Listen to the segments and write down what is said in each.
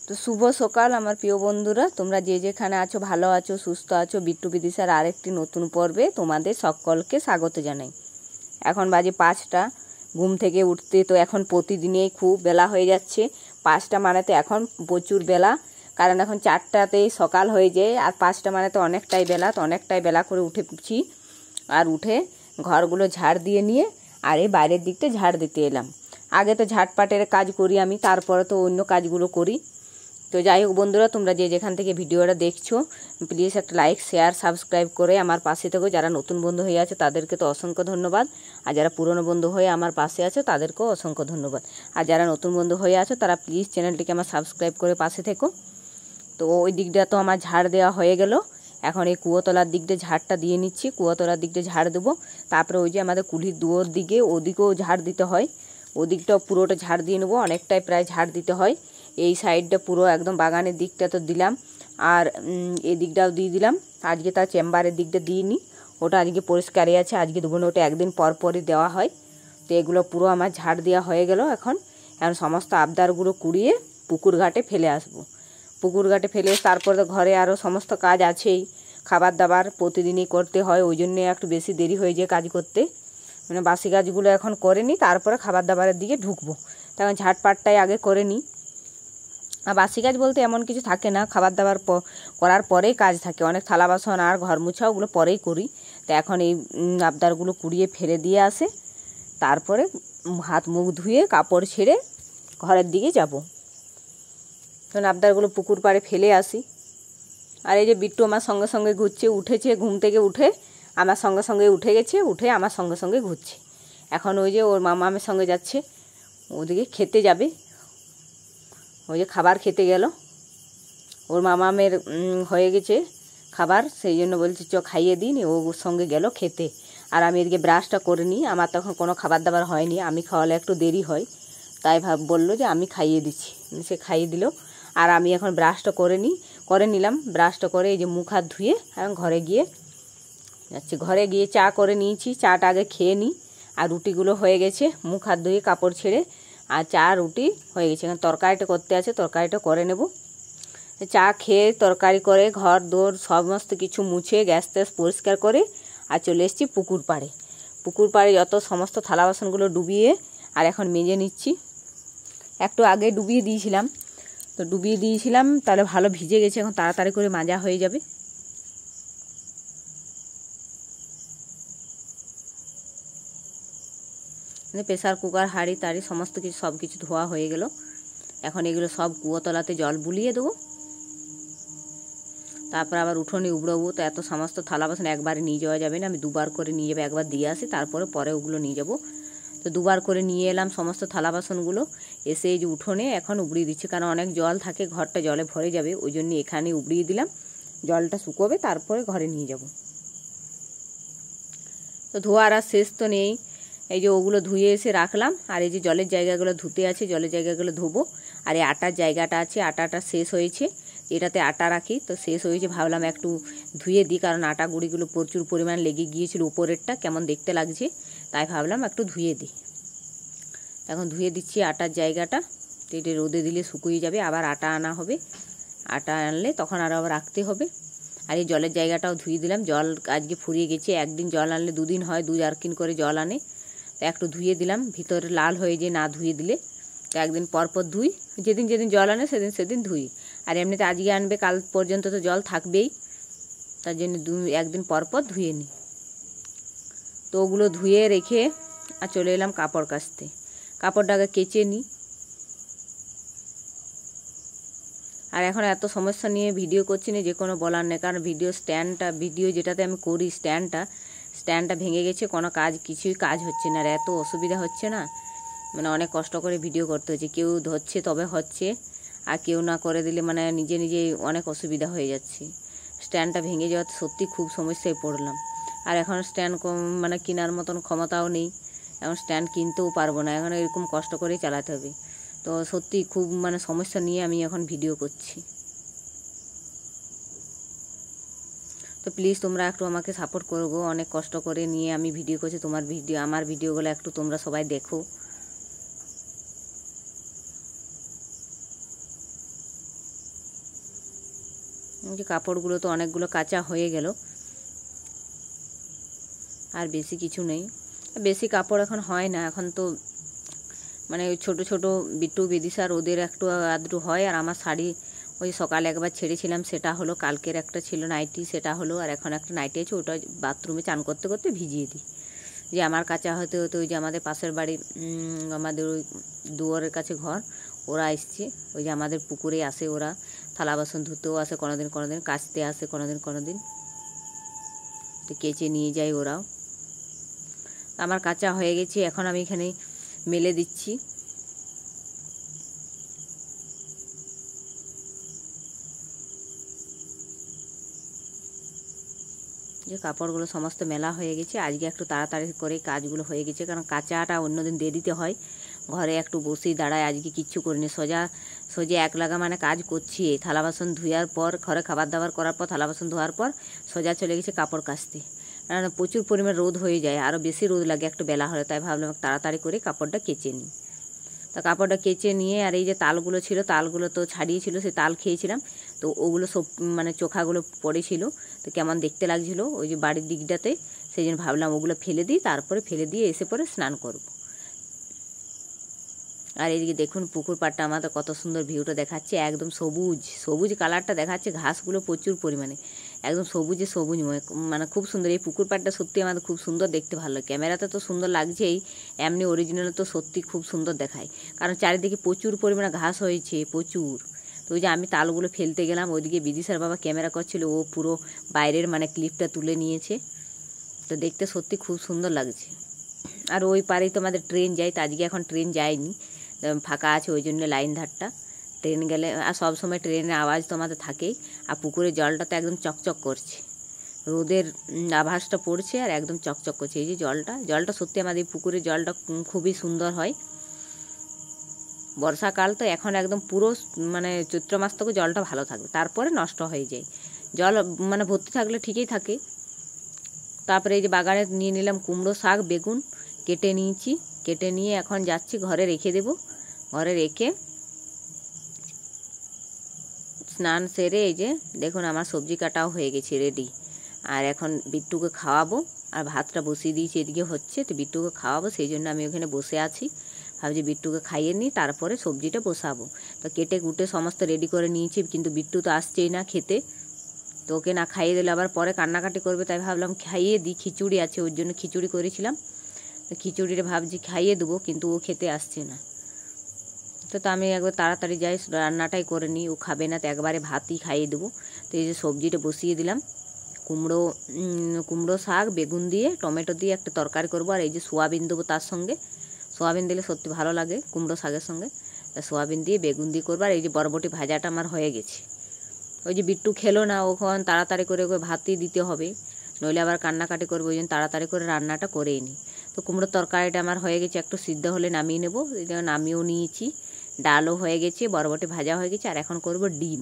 তো শুভ সকাল আমার প্রিয় বন্ধুরা, তোমরা যে যেখানে আছো ভালো আছো সুস্থ আছো। বিট্টু বিদিশার আরেকটি নতুন পর্বে তোমাদের সকলকে স্বাগত জানাই। এখন বাজে 5টা। ঘুম থেকে উঠতে তো এখন প্রতিদিনই খুব বেলা হয়ে যাচ্ছে। 5টা মানে তো এখন প্রচুর বেলা, কারণ এখন 4টাতেই সকাল হয়ে যায়, আর 5টা মানে তো অনেকটাই বেলা। তো অনেকটাই বেলা করে উঠেছি, আর উঠে ঘরগুলো ঝাড় দিয়ে নিয়ে আর এই বাইরের দিকটা ঝাড় দিতে এলাম। আগে তো ঝাড়পাটের কাজ করি আমি, তারপরে তো অন্য কাজগুলো করি। তো যাই হোক বন্ধুরা, তোমরা যে যেখান থেকে ভিডিওটা দেখছো প্লিজ একটা লাইক শেয়ার সাবস্ক্রাইব করে আমার পাশে থেকো। যারা নতুন বন্ধু হয়ে আছে তাদেরকে তো অসংখ্য ধন্যবাদ, আর যারা পুরনো বন্ধু হয়ে আমার পাশে আছে তাদেরকেও অসংখ্য ধন্যবাদ। আর যারা নতুন বন্ধু হয়ে আছো তারা প্লিজ চ্যানেলটিকে আমার সাবস্ক্রাইব করে পাশে থেকো। তো ওই দিকটা তো আমার ঝাড় দেওয়া হয়ে গেল। এখন এই কুয়োতলার দিক দিয়ে ঝাড়টা দিয়ে নিচ্ছি। কুয়োতলার দিক দিয়ে ঝাড় দেবো, তারপরে ওই যে আমাদের কুলির দুয়োর দিকে ওদিকেও ঝাড় দিতে হয়, ওদিকটাও পুরোটা ঝাড় দিয়ে নেবো। অনেকটাই প্রায় ঝাড় দিতে হয়। এই সাইডটা পুরো একদম বাগানের দিকটা তো দিলাম, আর এই দিকটাও দিয়ে দিলাম। আজকে তার চেম্বারের দিকটা দিইনি, ওটা আজকে পরিষ্কারই আছে, আজকে দেবো না, ওটা একদিন পর পরই দেওয়া হয়। তো এগুলো পুরো আমার ঝাড় দেওয়া হয়ে গেল। এখন সমস্ত আবদারগুলো কুড়িয়ে পুকুর ঘাটে ফেলে আসবো। পুকুর ঘাটে ফেলে তারপরে তো ঘরে আরও সমস্ত কাজ আছেই, খাবার দাবার প্রতিদিনই করতে হয়, ওই জন্যে একটু বেশি দেরি হয়ে যায় কাজ করতে। মানে বাসি কাজগুলো এখন করে নিই, তারপরে খাবার দাবারের দিকে ঢুকবো। তখন ঝাড়পাটটাই আগে করে নিই। আর বাসি কাজ বলতে এমন কিছু থাকে না, খাবার দাবার করার পরেই কাজ থাকে। অনেক থালা বাসন আর ঘর মুছা ওগুলো পরেই করি। তো এখন এই আবদারগুলো কুড়িয়ে ফেলে দিয়ে আসে, তারপরে হাত মুখ ধুয়ে কাপড় ছেড়ে ঘরের দিকে যাব। তখন আবদারগুলো পুকুর পাড়ে ফেলে আসি। আর এই যে বিট্টু আমার সঙ্গে সঙ্গে ঘুরছে, উঠেছে ঘুম থেকে উঠে আমার সঙ্গে সঙ্গে উঠে গেছে, উঠে আমার সঙ্গে সঙ্গে ঘুরছে। এখন ওই যে ওর মামামের সঙ্গে যাচ্ছে, ওদিকে খেতে যাবে। ওই যে খাবার খেতে গেল, ওর মামামের হয়ে গেছে খাবার, সেই জন্য বলছে চ খাইয়ে দিন, ওর সঙ্গে গেল খেতে। আর আমি এদিকে ব্রাশটা করে নিই, আমার তখন কোনো খাবার দাবার হয়নি, আমি খাওয়ালে একটু দেরি হয়, তাই বললো যে আমি খাইয়ে দিচ্ছি, সে খাইয়ে দিল। আর আমি এখন ব্রাশটা করে নিলাম। ব্রাশটা করে এই যে মুখ হাত ধুয়ে এখন ঘরে গিয়ে যাচ্ছি। ঘরে গিয়ে চা করে নিয়েছি, চাটা আগে খেয়ে নিই। আর রুটিগুলো হয়ে গেছে, মুখ হাত ধুয়ে কাপড় ছেড়ে, আর চা রুটি হয়ে গেছে। এখন তরকারিটা করতে আছে, তরকারিটা করে নেব। চা খেয়ে তরকারি করে ঘর দোর সমস্ত কিছু মুছে গ্যাস ট্যাস পরিষ্কার করে আর চলে এসেছি পুকুর পাড়ে। পুকুর পাড়ে যত সমস্ত থালা বাসনগুলো ডুবিয়ে আর এখন মেজে নিচ্ছি। একটু আগে ডুবিয়ে দিয়েছিলাম, তো ডুবিয়ে দিয়েছিলাম তাহলে ভালো ভিজে গেছে, এখন তাড়াতাড়ি করে মাজা হয়ে যাবে। প্রেসার কুকার হাঁড়ি টাড়ি সমস্ত কিছু সব কিছু ধোয়া হয়ে গেল। এখন এগুলো সব কুয়োতলাতে জল বুলিয়ে দেবো, তারপর আবার উঠোনে উবড়াবো। তো এত সমস্ত থালা বাসন একবারে নিয়ে যাওয়া যাবে না, আমি দুবার করে নিয়ে যাবো, একবার দিয়ে আসি পরে ওগুলো নিয়ে যাব। তো দুবার করে নিয়ে এলাম সমস্ত থালা বাসনগুলো, এসে এই যে উঠোনে এখন উবড়িয়ে দিচ্ছি, কারণ অনেক জল থাকে, ঘরটা জলে ভরে যাবে, ওই জন্য এখানে উবড়িয়ে দিলাম। জলটা শুকোবে তারপরে ঘরে নিয়ে যাব। তো ধোয়ার আর শেষ তো নেই, এই যে ওগুলো ধুয়ে এসে রাখলাম, আর এই যে জলের জায়গাগুলো ধুতে আছে, জলের জায়গাগুলো ধোবো। আর এই আটার জায়গাটা আছে, আটাটা শেষ হয়েছে, এটাতে আটা রাখি, তো শেষ হয়েছে, ভাবলাম একটু ধুয়ে দিই, কারণ আটা গুঁড়িগুলো প্রচুর পরিমাণ লেগে গিয়েছিল, উপরেরটা কেমন দেখতে লাগছে, তাই ভাবলাম একটু ধুয়ে দিই। এখন ধুয়ে দিচ্ছি আটার জায়গাটা, এটা রোদে দিলে শুকিয়ে যাবে, আবার আটা আনা হবে, আটা আনলে তখন আবার রাখতে হবে। আর এই জলের জায়গাটাও ধুয়ে দিলাম, জল আজকে ফুরিয়ে গেছে, একদিন জল আনলে দুদিন হয়, 2 জারকিন করে জল আনে, তো একটু ধুয়ে দিলাম, ভিতরে লাল হয়ে যায় না ধুয়ে দিলে। তো একদিন পর পর ধুই, যেদিন যেদিন জল আনে সেদিন ধুই। আর এমনিতে আজকে আনবে, কাল পর্যন্ত তো জল থাকবেই, তার জন্য একদিন পর পর ধুয়ে নিই। তো ওগুলো ধুয়ে রেখে আর চলে এলাম কাপড় কাচতে। কাপড়টাকে কেচে নিই। আর এখন এত সমস্যা নিয়ে ভিডিও করছি না, যে কোনো বলার নেই, কারণ ভিডিও যেটাতে আমি করি স্ট্যান্ডটা ভেঙে গেছে, কোনো কিছুই কাজ হচ্ছে না, আর এত অসুবিধা হচ্ছে না, মানে অনেক কষ্ট করে ভিডিও করতে হচ্ছে। কেউ ধরছে তবে হচ্ছে, আর কেউ না করে দিলে মানে নিজে অনেক অসুবিধা হয়ে যাচ্ছে। স্ট্যান্ডটা ভেঙে যাওয়াতে সত্যি খুব সমস্যায় পড়লাম। আর এখন স্ট্যান্ড মানে কেনার মতন ক্ষমতাও নেই, এখন স্ট্যান্ড কিনতেও পারবো না, এখন এরকম কষ্ট করেই চালাতে হবে। তো সত্যি খুব মানে সমস্যা নিয়ে আমি এখন ভিডিও করছি। তো প্লিজ তোমরা একটু আমাকে সাপোর্ট করো, অনেক কষ্ট করে নিয়ে আমি ভিডিও করছি, আমার ভিডিওগুলো একটু তোমরা সবাই দেখো। যে কাপড়গুলো তো অনেকগুলো কাঁচা হয়ে গেল, আর বেশি কিছু নেই। বেশি কাপড় এখন হয় না, এখন তো মানে ওই ছোটো ছোটো বিট্টু বিদিশার ওদের একটু আধটু হয়। আর আমার শাড়ি ওই সকালে একবার ছেড়েছিলাম, সেটা হলো। কালকের একটা ছিল নাইটি, সেটা হলো। আর এখন একটা নাইটি আছে, ওটা বাথরুমে চান করতে করতে ভিজিয়ে দিই। যে আমার কাঁচা হতে হতে ওই যে আমাদের পাশের বাড়ি, আমাদের ওই দুয়ারের কাছে ঘর, ওরা এসছে। ওই যে আমাদের পুকুরে আসে ওরা, থালা বাসন ধুতেও আসে, কোনোদিন কোনোদিন কাচতে আসে, কোনোদিন কোনোদিন তো কেচে নিয়ে যায় ওরাও। আমার কাঁচা হয়ে গেছে, এখন আমি এখানে মেলে দিচ্ছি। যে কাপড়গুলো সমস্ত মেলা হয়ে গেছে, আজকে একটু তাড়াতাড়ি করে কাজগুলো হয়ে গেছে, কারণ কাঁচাটা অন্যদিন দেরিতে হয়। ঘরে একটু বসেই দাঁড়ায়, আজকে কিচ্ছু করিনি, সোজা এক লাগা মানে কাজ করছি। থালা বাসন ধুয়ার পর, ঘরে খাবার দাবার করার পর, থালা বাসন ধোয়ার পর সোজা চলে গেছে কাপড় কাচতে। কারণ প্রচুর পরিমাণ রোদ হয়ে যায়, আরও বেশি রোদ লাগে একটু বেলা হলে, তাই ভাবলাম তাড়াতাড়ি করে কাপড়টা কেচে নিই। তা কাপড়টা কেচে নিয়ে, আর এই যে তালগুলো ছিল, তালগুলো তো ছাড়িয়েছিল, সেই তাল খেয়েছিলাম, তো ওগুলো সব মানে চোখাগুলো পড়েছিল, তো কেমন দেখতে লাগছিল ওই যে বাড়ির দিকটাতে, সেই জন্য ভাবলাম ওগুলো ফেলে দিই, তারপরে ফেলে দিয়ে এসে পরে স্নান করব। আর এদিকে দেখুন পুকুর পাড়টা আমাদের কত সুন্দর ভিউটা দেখাচ্ছে, একদম সবুজ সবুজ কালারটা দেখাচ্ছে, ঘাসগুলো প্রচুর পরিমাণে একদম সবুজময়, মানে খুব সুন্দর। এই পুকুর পাড়টা সত্যি আমাদের খুব সুন্দর, দেখতে ভালো লাগে। ক্যামেরাতে তো সুন্দর লাগছেই, এমনি অরিজিনাল তো সত্যি খুব সুন্দর দেখায়, কারণ চারিদিকে প্রচুর পরিমাণে ঘাস হয়েছে, প্রচুর। তো ওই যে আমি তালগুলো ফেলতে গেলাম, ওইদিকে বিদিশার বাবা ক্যামেরা করছিল, ও পুরো বাইরের মানে ক্লিপটা তুলে নিয়েছে, তো দেখতে সত্যি খুব সুন্দর লাগছে। আর ওই পারেই তো আমাদের ট্রেন যায়, তো আজকে এখন ট্রেন যায়নি, ফাঁকা আছে, ওই জন্য লাইন ধারটা। ট্রেন গেলে, আর সব সময় ট্রেনের আওয়াজ তো আমাদের থাকেই। আর পুকুরের জলটা তো একদম চকচক করছে, রোদের আভাসটা পড়ছে আর একদম চকচক করছে। এই যে জলটা সত্যি আমাদের পুকুরের জলটা খুবই সুন্দর হয়। বর্ষাকাল তো এখন একদম পুরো মানে চৈত্র মাস থেকে জলটা ভালো থাকবে, তারপরে নষ্ট হয়ে যায়। জল মানে ভর্তি থাকলে ঠিকই থাকে। তারপরে এই যে বাগানে নিয়ে নিলাম কুমড়ো শাক, বেগুন কেটে নিয়েছি, কেটে নিয়ে এখন যাচ্ছি ঘরে রেখে দেব। ঘরে রেখে স্নান সেরে, এই যে দেখুন আমার সবজি কাটাও হয়ে গেছে রেডি। আর এখন বিট্টুকে খাওয়াবো, আর ভাতটা বসিয়ে দিয়েছি, এদিকে হচ্ছে, তো বিট্টুকে খাওয়াবো, সেই জন্য আমি ওখানে বসে আছি। ভাবছি বিট্টুকে খাইয়ে নিই, তারপরে সবজিটা বসাবো। তো কেটে কুটে সমস্ত রেডি করে নিয়েছি, কিন্তু বিট্টু তো আসছেই না খেতে, তো ওকে না খাইয়ে দিলে আবার পরে কান্নাকাটি করবে, তাই ভাবলাম খাইয়ে দিই। খিচুড়ি আছে, ওর জন্য খিচুড়ি করেছিলাম, তো খিচুড়িটা ভাবছি খাইয়ে দেবো, কিন্তু ও খেতে আসছে না। তো আমি একবার তাড়াতাড়ি যাই, রান্নাটাই করে নিই, ও খাবে না, তো একবারে ভাতই খাইয়ে দেবো। তো এই যে সবজিটা বসিয়ে দিলাম, কুমড়ো শাক, বেগুন দিয়ে, টমেটো দিয়ে একটা তরকারি করবো। আর এই যে সোয়াবিন দেবো তার সঙ্গে, সোয়াবিন দিলে সত্যি ভালো লাগে কুমড়ো শাকের সঙ্গে। তা সোয়াবিন দিয়ে বেগুন দিয়ে করবো। আর এই যে বরবটি ভাজাটা আমার হয়ে গেছে। ওই যে বিট্টু খেলো না, ওখান তাড়াতাড়ি করে ওকে ভাতই দিতে হবে, নইলে আবার কান্নাকাটি করবো, ওই জন্য তাড়াতাড়ি করে রান্নাটা করেই নিই। তো কুমড়োর তরকারিটা আমার হয়ে গেছে, একটু সিদ্ধ হলে নামিয়ে নেবো, নামিয়েও নিয়েছি। ডালও হয়ে গেছে, বরবটি ভাজা হয়ে গেছে, আর এখন করব ডিম।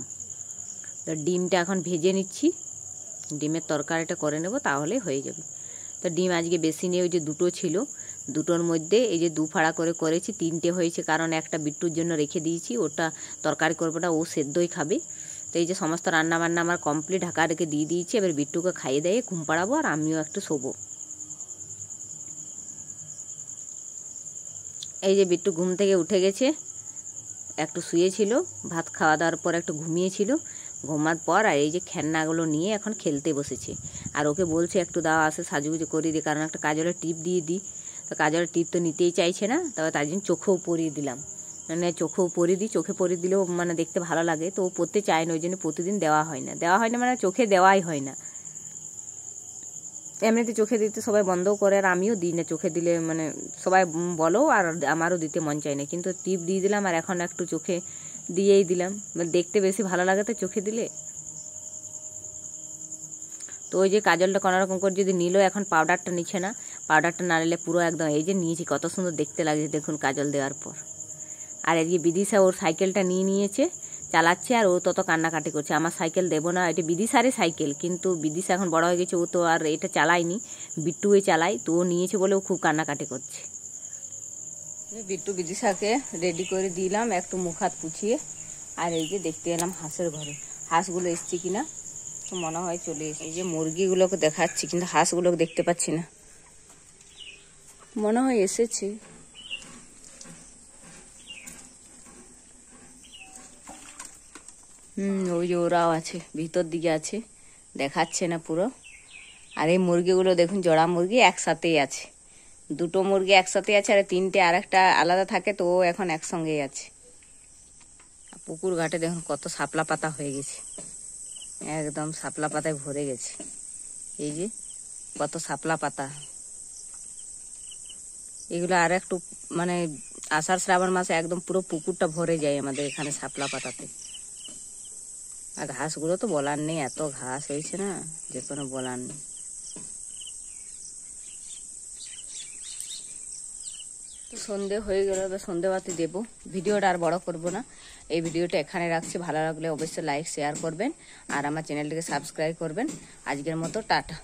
তো ডিমটা এখন ভেজে নিচ্ছি, ডিমের তরকারিটা করে নেব, তাহলে হয়ে যাবে। তো ডিম আজকে বেশি নেই, ওই যে দুটো ছিল, দুটোর মধ্যে এই যে 2 ফাড়া করে করেছি, 3টে হয়েছে, কারণ একটা বিট্টুর জন্য রেখে দিয়েছি, ওটা তরকারি করবো না, ও সেদ্ধই খাবে। তো এই যে সমস্ত রান্নাবান্না আমার কমপ্লিট, ঢাকা রেখে দিয়ে দিয়েছি। এবার বিট্টুকে খাইয়ে দিয়ে ঘুম পাড়াবো, আর আমিও একটু শোবো। এই যে বিট্টু ঘুম থেকে উঠে গেছে, একটু শুয়েছিল, ভাত খাওয়া দাওয়ার পর একটু ঘুমিয়েছিল, ঘুমার পর আর এই যে খেলনাগুলো নিয়ে এখন খেলতে বসেছে। আর ওকে বলছে একটু দাও আসে সাজুগুজু করে দিই, কারণ একটা কাজলের টিপ দিয়ে দিই। তো কাজলের টিপ তো নিতেই চাইছে না, তবে তার জন্য চোখেও পরিয়ে দিলাম, মানে চোখেও পরিয়ে দিই। চোখে পরিয়ে দিলেও মানে দেখতে ভালো লাগে, তো ও পরতে চায় না, ওই জন্য প্রতিদিন দেওয়া হয় না মানে চোখে দেওয়াই হয় না। এমনিতে চোখে দিতে সবাই বন্ধও করে, আর আমিও দিই না চোখে দিলে, মানে সবাই বলো, আর আমারও দিতে মন চায় না, কিন্তু টিপ দিয়ে দিলাম, আর এখন একটু চোখে দিয়েই দিলাম, দেখতে বেশি ভালো লাগে তো চোখে দিলে। তো ওই যে কাজলটা কোনোরকম করে যদি নিল, এখন পাউডারটা নিচ্ছে না, পাউডারটা না নিলে পুরো একদম, এই যে নিয়েছি, কত সুন্দর দেখতে লাগছে দেখুন কাজল দেওয়ার পর। আর এদিকে বিদিশা ওর সাইকেলটা নিয়েছে, চালাচ্ছে, আর ও তত কান্নাকাটি করছে, আমার সাইকেল দেবো না, এটা বিদিশারই সাইকেল, কিন্তু বিদিশা এখন বড় হয়ে গেছে, ও তো আর এটা চালায়নি, বিট্টুই চালায়, তো ও নিয়েছে বলে ও খুব কান্নাকাটি করছে। বিট্টু বিদিশাকে রেডি করে দিলাম একটু মুখ হাত পুছিয়ে, আর এই যে দেখতে এলাম হাঁসের ঘরে, হাঁসগুলো এসছে কিনা। তো মনে হয় চলে এসে। এই যে মুরগিগুলোকে দেখাচ্ছি, কিন্তু হাঁসগুলোকে দেখতে পাচ্ছি না, মনে হয় এসেছে। ওই যে ওরাও আছে, ভিতর দিকে আছে, দেখাচ্ছে না পুরো। আর এই মুরগিগুলো দেখুন, জোড়া মুরগি একসাথেই আছে, দুটো মুরগি একসাথে আছে, আর তিনটে আর একটা আলাদা থাকে, তো ও এখন একসঙ্গেই আছে। পুকুর ঘাটে দেখুন কত শাপলা পাতা হয়ে গেছে, একদম শাপলা পাতায় ভরে গেছে। এই যে কত শাপলা পাতা, এগুলো আর একটু মানে আষাঢ় শ্রাবণ মাসে একদম পুরো পুকুরটা ভরে যায় আমাদের এখানে শাপলা পাতাতে। আর ঘাসগুলো তো বলার নেই, এত ঘাস হয়েছে না যে কোনো বলার নেই। তো সন্ধে হয়ে গেল, এবার সন্ধে বাতি দেবো। ভিডিওটা আর বড় করব না, এই ভিডিওটা এখানে রাখছি। ভালো লাগলে অবশ্যই লাইক শেয়ার করবেন, আর আমার চ্যানেলটিকে সাবস্ক্রাইব করবেন। আজকের মতো টাটা।